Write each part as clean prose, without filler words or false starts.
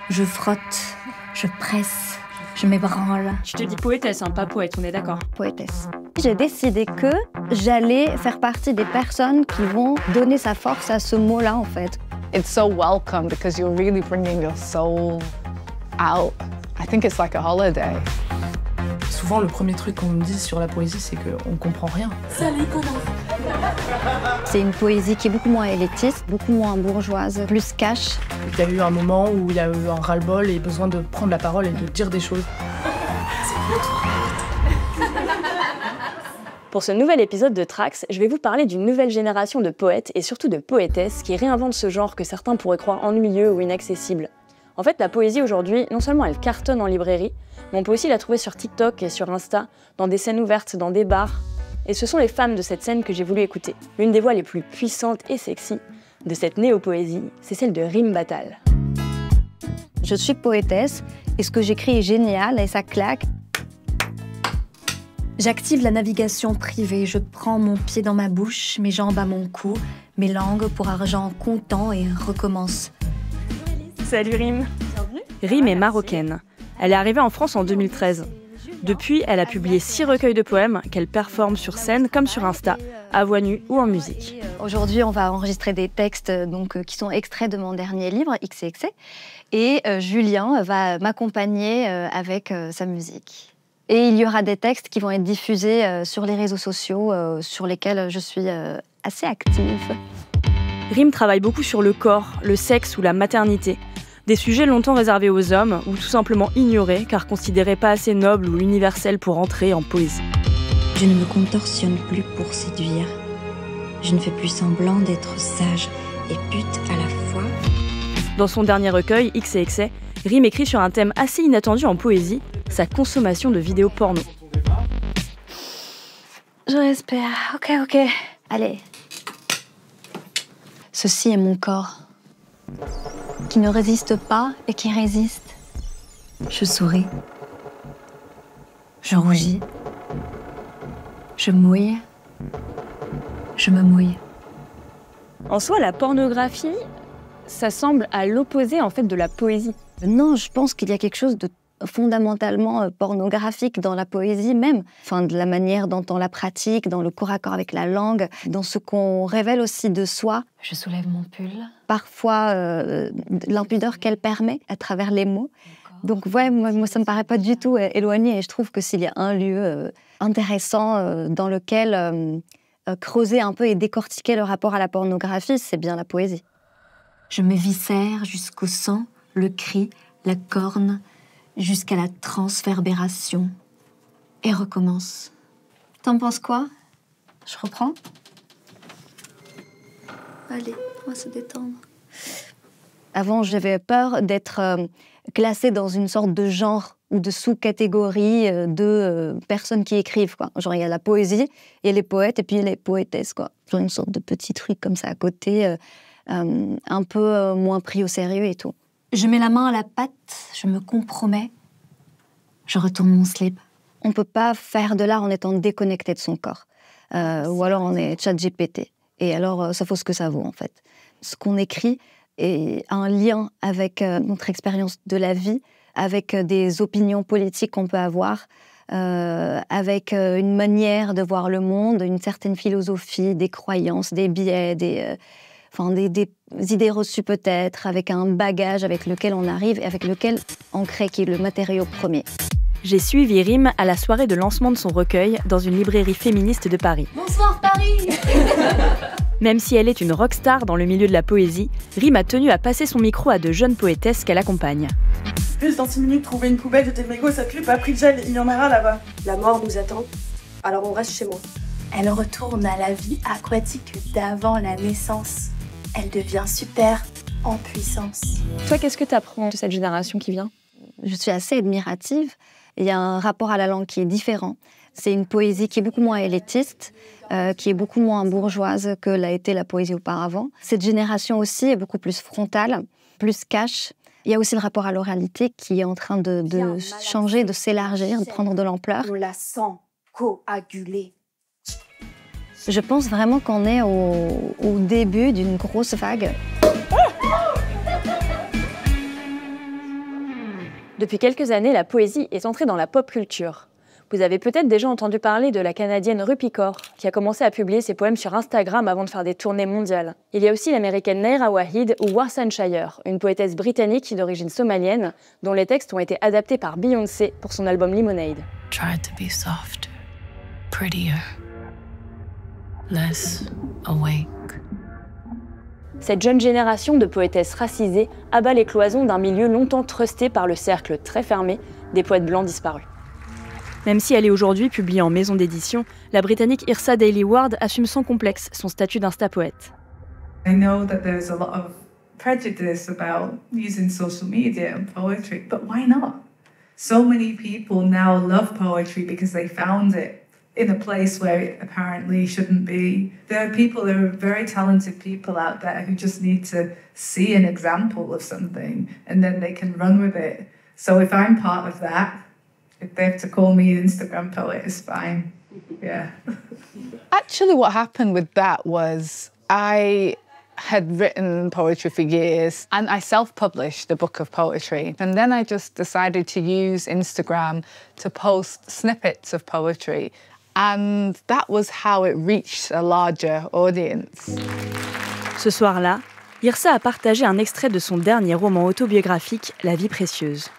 Je frotte, je presse, je m'ébranle. Tu te dis poétesse, hein, pas poète, on est d'accord. Poétesse. J'ai décidé que j'allais faire partie des personnes qui vont donner sa force à ce mot-là, en fait. It's so welcome because you're really bringing your soul out. I think it's like a holiday. Souvent, le premier truc qu'on me dit sur la poésie, c'est qu'on comprend rien. C'est une poésie qui est beaucoup moins élitiste, beaucoup moins bourgeoise, plus cash. Il y a eu un moment où il y a eu un ras-le-bol et besoin de prendre la parole et de dire des choses. Pour ce nouvel épisode de Trax, je vais vous parler d'une nouvelle génération de poètes et surtout de poétesses qui réinventent ce genre que certains pourraient croire ennuyeux ou inaccessible. En fait, la poésie aujourd'hui, non seulement elle cartonne en librairie, mais on peut aussi la trouver sur TikTok et sur Insta, dans des scènes ouvertes, dans des bars. Et ce sont les femmes de cette scène que j'ai voulu écouter. L'une des voix les plus puissantes et sexy de cette néo-poésie, c'est celle de Rim Batal. Je suis poétesse et ce que j'écris est génial et ça claque. J'active la navigation privée, je prends mon pied dans ma bouche, mes jambes à mon cou, mes langues pour argent comptant et recommence. Salut Rim. Rim est marocaine. Elle est arrivée en France en 2013. Depuis, elle a publié 6 recueils de poèmes qu'elle performe sur scène comme sur Insta, à voix nue ou en musique. Aujourd'hui, on va enregistrer des textes qui sont extraits de mon dernier livre, XXC, et Julien va m'accompagner avec sa musique. Et il y aura des textes qui vont être diffusés sur les réseaux sociaux sur lesquels je suis assez active. Rim travaille beaucoup sur le corps, le sexe ou la maternité. Des sujets longtemps réservés aux hommes ou tout simplement ignorés car considérés pas assez nobles ou universels pour entrer en poésie. Je ne me contorsionne plus pour séduire. Je ne fais plus semblant d'être sage et pute à la fois. Dans son dernier recueil, XXC, Rim écrit sur un thème assez inattendu en poésie, sa consommation de vidéos porno. Je respire. Ok. Allez. Ceci est mon corps, qui ne résiste pas et qui résiste. Je souris. Je rougis. Je mouille. Je me mouille. En soi, la pornographie, ça semble à l'opposé en fait de la poésie. Non, je pense qu'il y a quelque chose de fondamentalement pornographique dans la poésie même, enfin, de la manière dont on la pratique, dans le corps à corps avec la langue, dans ce qu'on révèle aussi de soi. Je soulève mon pull. Parfois, l'impudeur qu'elle permet à travers les mots. Donc ouais, moi ça me paraît pas du tout éloigné et je trouve que s'il y a un lieu intéressant dans lequel creuser un peu et décortiquer le rapport à la pornographie, c'est bien la poésie. Je me viscère jusqu'au sang, le cri, la corne, jusqu'à la transverbération. Et recommence. T'en penses quoi? Je reprends? Allez, on va se détendre. Avant, j'avais peur d'être classée dans une sorte de genre ou de sous-catégorie de personnes qui écrivent, quoi. Genre, il y a la poésie, il y a les poètes et puis il y a les poétesses, quoi. Genre une sorte de petit truc comme ça à côté, un peu moins pris au sérieux et tout. Je mets la main à la pâte, je me compromets, je retourne mon slip. On ne peut pas faire de l'art en étant déconnecté de son corps. Ou alors on est ChatGPT. Et alors, ça vaut ce que ça vaut, en fait. Ce qu'on écrit est un lien avec notre expérience de la vie, avec des opinions politiques qu'on peut avoir, avec une manière de voir le monde, une certaine philosophie, des croyances, des biais, des idées reçues peut-être, avec un bagage avec lequel on arrive et avec lequel on crée, qui est le matériau premier. J'ai suivi Rim à la soirée de lancement de son recueil dans une librairie féministe de Paris. Bonsoir Paris. Même si elle est une rockstar dans le milieu de la poésie, Rim a tenu à passer son micro à de jeunes poétesses qu'elle accompagne. Juste dans 6 minutes, trouver une poubelle, jeter le mégot, ça pue, pas pris de gel, il y en aura là-bas. La mort nous attend, alors on reste chez moi. Elle retourne à la vie aquatique d'avant la naissance. Elle devient super en puissance. Toi, qu'est-ce que tu apprends de cette génération qui vient? Je suis assez admirative. Il y a un rapport à la langue qui est différent. C'est une poésie qui est beaucoup moins élitiste, qui est beaucoup moins bourgeoise que l'a été la poésie auparavant. Cette génération aussi est beaucoup plus frontale, plus cash. Il y a aussi le rapport à l'oralité qui est en train de changer, de s'élargir, de prendre de l'ampleur. On la sent coagulée. Je pense vraiment qu'on est au début d'une grosse vague. Depuis quelques années, la poésie est entrée dans la pop culture. Vous avez peut-être déjà entendu parler de la Canadienne Rupi Kaur, qui a commencé à publier ses poèmes sur Instagram avant de faire des tournées mondiales. Il y a aussi l'américaine Naira Wahid ou Warsan Shire, une poétesse britannique d'origine somalienne, dont les textes ont été adaptés par Beyoncé pour son album Lemonade. Tried to be softer, prettier, less awake. Cette jeune génération de poétesses racisées abat les cloisons d'un milieu longtemps trusté par le cercle très fermé des poètes blancs disparus. Même si elle est aujourd'hui publiée en maison d'édition, la Britannique Yrsa Daley Ward assume sans complexe son statut d'insta-poète. I know that there's a lot of prejudice about using social media and poetry, but why not? So many people now love poetry because they found it in a place where it apparently shouldn't be. There are very talented people out there who just need to see an example of something and then they can run with it. So if I'm part of that, if they have to call me an Instagram poet, it's fine. Yeah. Actually, what happened with that was I had written poetry for years and I self-published a book of poetry. And then I just decided to use Instagram to post snippets of poetry. And that was how it reached a larger audience. Ce soir-là, Yrsa a partagé un extrait de son dernier roman autobiographique, La vie précieuse.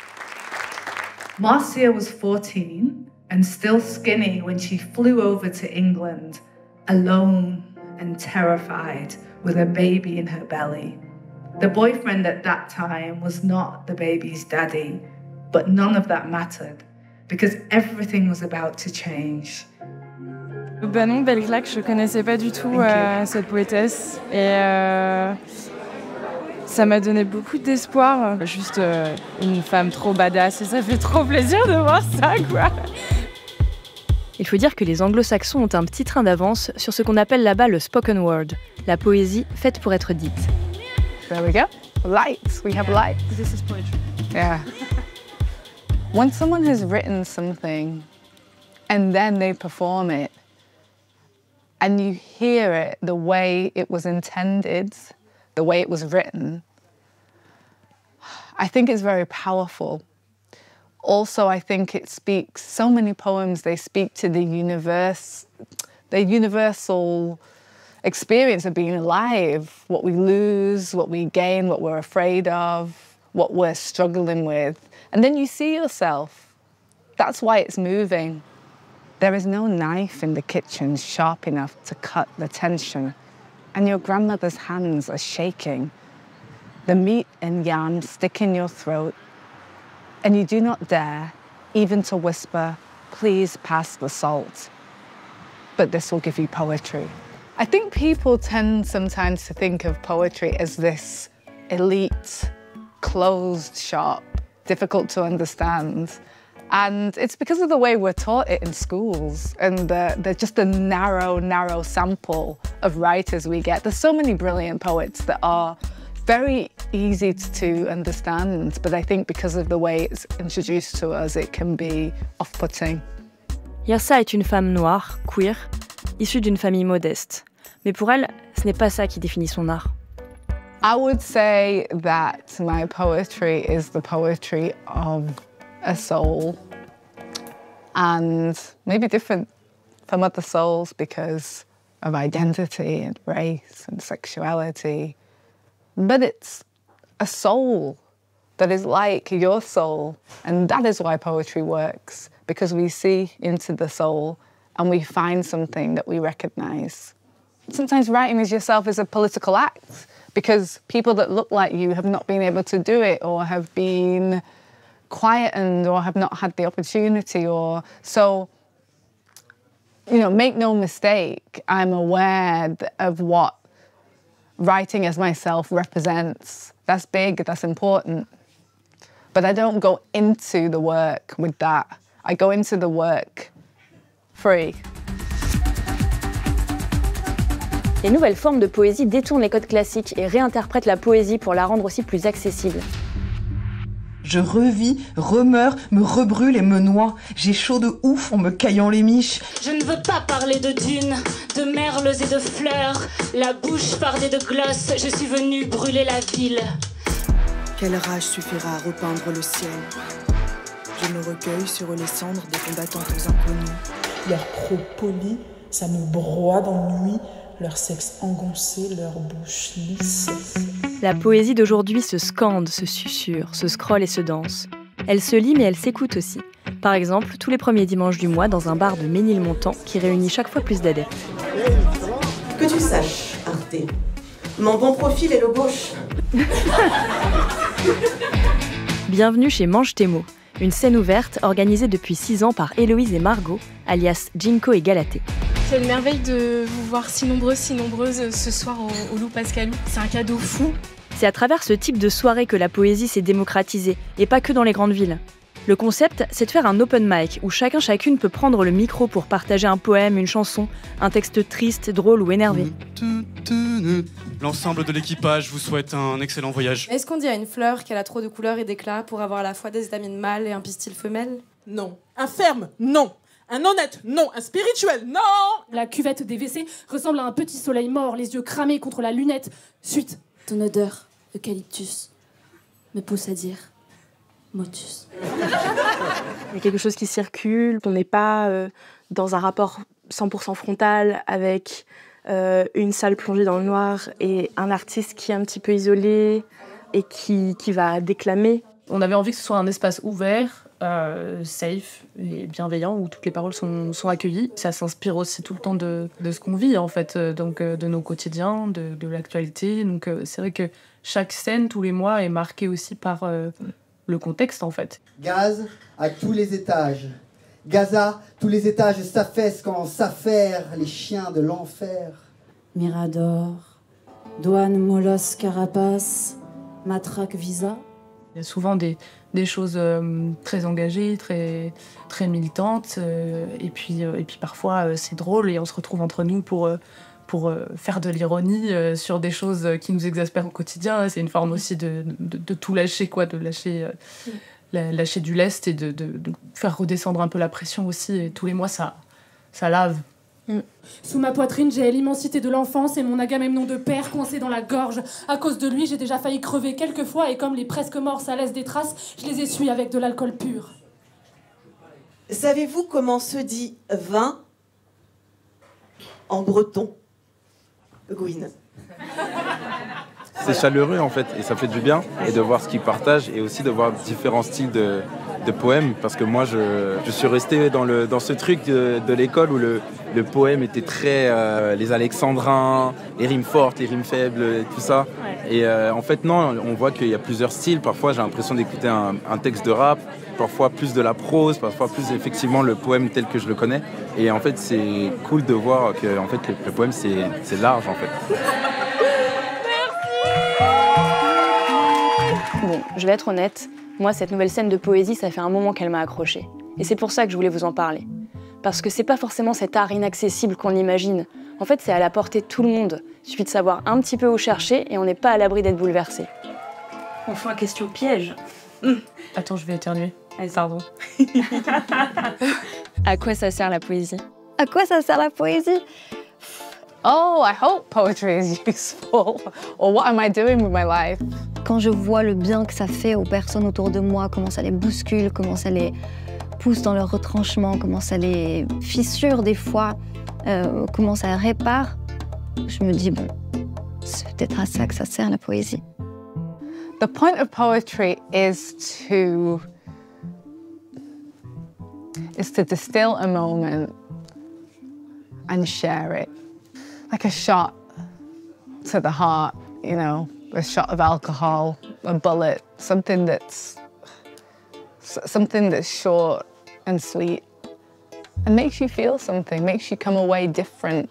Marcia was 14 and still skinny when she flew over to England, alone and terrified, with a baby in her belly. The boyfriend at that time was not the baby's daddy, but none of that mattered, because everything was about to change. Ben non, belle claque, je connaissais pas du tout cette poétesse et ça m'a donné beaucoup d'espoir. Juste une femme trop badass et ça fait trop plaisir de voir ça, quoi. Il faut dire que les anglo-saxons ont un petit train d'avance sur ce qu'on appelle là-bas le spoken word, la poésie faite pour être dite. There we go. Lights. We have lights. This is poetry. Yeah. When someone has written something and then they perform it and you hear it the way it was intended, the way it was written, I think it's very powerful. Also, I think it speaks, so many poems, they speak to the universal experience of being alive, what we lose, what we gain, what we're afraid of, what we're struggling with. And then you see yourself. That's why it's moving. There is no knife in the kitchen sharp enough to cut the tension, and your grandmother's hands are shaking. The meat and yam stick in your throat, and you do not dare even to whisper, please pass the salt. But this will give you poetry. I think people tend sometimes to think of poetry as this elite, closed shop, difficult to understand. And it's because of the way we're taught it in schools and there's just a narrow sample of writers we get. There's so many brilliant poets that are very easy to understand, but I think because of the way it's introduced to us, it can be off-putting. Yrsa est une femme noire, queer, issue d'une famille modeste. Mais pour elle, ce n'est pas ça qui définit son art. I would say that my poetry is the poetry of a soul, and maybe different from other souls because of identity and race and sexuality. But it's a soul that is like your soul, and that is why poetry works, because we see into the soul and we find something that we recognize. Sometimes writing as yourself is a political act because people that look like you have not been able to do it or have been quietened or have not had the opportunity, or so, you know, make no mistake, I'm aware of what writing as myself represents. That's big, that's important. But I don't go into the work with that. I go into the work free. Les nouvelles formes de poésie détournent les codes classiques et réinterprètent la poésie pour la rendre aussi plus accessible. Je revis, remeurs, me rebrûle et me noie. J'ai chaud de ouf en me caillant les miches. Je ne veux pas parler de dunes, de merles et de fleurs. La bouche fardée de gloss, je suis venue brûler la ville. Quelle rage suffira à repeindre le ciel? Je me recueille sur les cendres des combattantes inconnues. Leurs crocs polis, ça me broie d'ennui, leur sexe engoncé, leur bouche lisse. La poésie d'aujourd'hui se scande, se susurre, se scrolle et se danse. Elle se lit mais elle s'écoute aussi. Par exemple, tous les premiers dimanches du mois dans un bar de Ménilmontant qui réunit chaque fois plus d'adeptes. Que tu saches, Arte, mon bon profil est le gauche. Bienvenue chez Mange tes mots, une scène ouverte organisée depuis 6 ans par Héloïse et Margot, alias Ginko et Galatée. C'est une merveille de vous voir si nombreuses ce soir au Loup Pascalou. C'est un cadeau fou. C'est à travers ce type de soirée que la poésie s'est démocratisée, et pas que dans les grandes villes. Le concept, c'est de faire un open mic où chacune peut prendre le micro pour partager un poème, une chanson, un texte triste, drôle ou énervé. L'ensemble de l'équipage vous souhaite un excellent voyage. Est-ce qu'on dit à une fleur qu'elle a trop de couleurs et d'éclats pour avoir à la fois des étamines mâles et un pistil femelle? Non. Un ferme? Non. Un honnête? Non. Un spirituel? Non. La cuvette des WC ressemble à un petit soleil mort, les yeux cramés contre la lunette. Suite. Ton odeur, eucalyptus, me pousse à dire motus. Il y a quelque chose qui circule, on n'est pas dans un rapport 100% frontal avec une salle plongée dans le noir et un artiste qui est un petit peu isolé et qui va déclamer. On avait envie que ce soit un espace ouvert, safe et bienveillant où toutes les paroles sont accueillies. Ça s'inspire aussi tout le temps de ce qu'on vit en fait, donc de nos quotidiens, de l'actualité. Donc c'est vrai que chaque scène tous les mois est marquée aussi par le contexte en fait. Gaz à tous les étages. Gaza, tous les étages s'affaissent quand s'affairent les chiens de l'enfer. Mirador, douane, molosse, carapace, matraque, visa. Il y a souvent des choses très engagées, très militantes, et puis parfois c'est drôle et on se retrouve entre nous pour faire de l'ironie sur des choses qui nous exaspèrent au quotidien. C'est une forme aussi de tout lâcher, quoi, de lâcher du lest et de faire redescendre un peu la pression aussi. Et tous les mois, ça lave. Sous ma poitrine, j'ai l'immensité de l'enfance et mon Agamemnon de père coincé dans la gorge. À cause de lui, j'ai déjà failli crever quelques fois et comme les presque morts, ça laisse des traces, je les essuie avec de l'alcool pur. Savez-vous comment se dit vin en breton? Gwyn. C'est chaleureux en fait et ça fait du bien et de voir ce qu'ils partagent et aussi de voir différents styles de poèmes parce que moi je suis resté dans ce truc de l'école où le poème était très les alexandrins, les rimes fortes, les rimes faibles, tout ça. Et en fait non, on voit qu'il y a plusieurs styles. Parfois j'ai l'impression d'écouter un texte de rap, parfois plus de la prose, parfois plus effectivement le poème tel que je le connais. Et en fait c'est cool de voir que en fait, le poème c'est large en fait. Bon, je vais être honnête, moi cette nouvelle scène de poésie, ça fait un moment qu'elle m'a accrochée. Et c'est pour ça que je voulais vous en parler. Parce que c'est pas forcément cet art inaccessible qu'on imagine. En fait, c'est à la portée de tout le monde. Il suffit de savoir un petit peu où chercher et on n'est pas à l'abri d'être bouleversé. Enfin, question piège. Attends, je vais éternuer. Pardon. À quoi ça sert la poésie? À quoi ça sert la poésie? Oh, I hope poetry is useful. Or what am I doing with my life? Quand je vois le bien que ça fait aux personnes autour de moi, comment ça les bouscule, comment ça les pousse dans leur retranchement, comment ça les fissure des fois, comment ça répare, je me dis, bon, c'est peut-être à ça que ça sert la poésie. The point of poetry is to distill a moment and share it. Like a shot to the heart, you know, a shot of alcohol, a bullet, something that's short and sweet and makes you feel something, makes you come away different.